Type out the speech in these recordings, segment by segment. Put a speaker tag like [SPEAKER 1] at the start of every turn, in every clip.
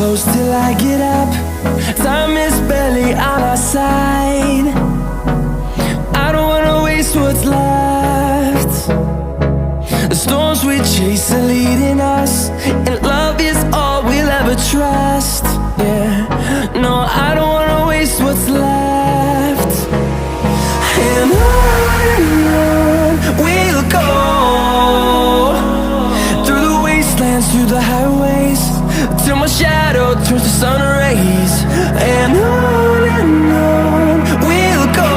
[SPEAKER 1] Close till I get up. Time is barely on our side. I don't wanna waste what's left. The storms we chase are leading us, and love is all we'll ever trust. Yeah, no, I don't wanna waste what's left. And on we'll go, through the wastelands, through the highways, till my shadow turns to sun rays. And on we'll go,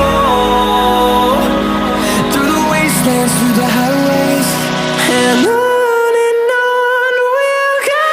[SPEAKER 1] through the wastelands, through the highways, and on we'll go.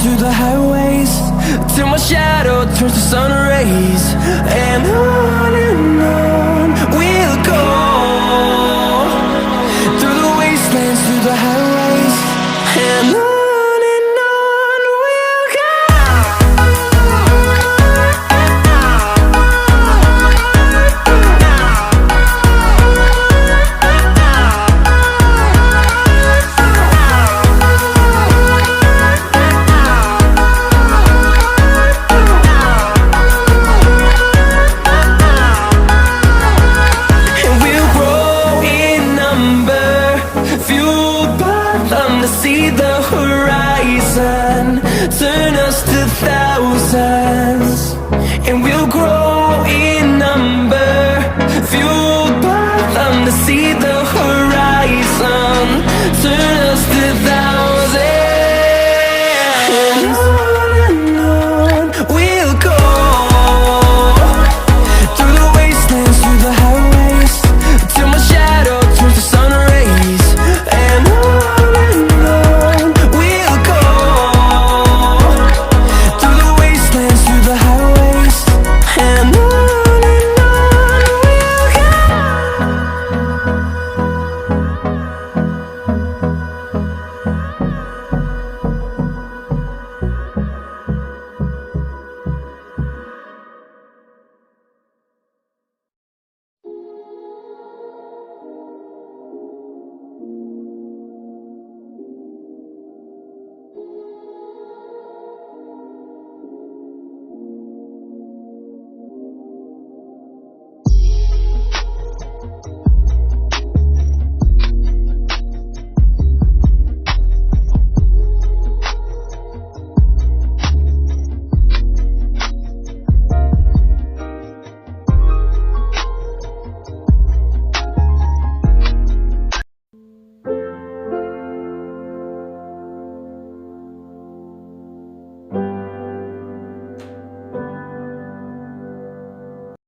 [SPEAKER 1] Through the highways, till my shadow turns to sun rays. And on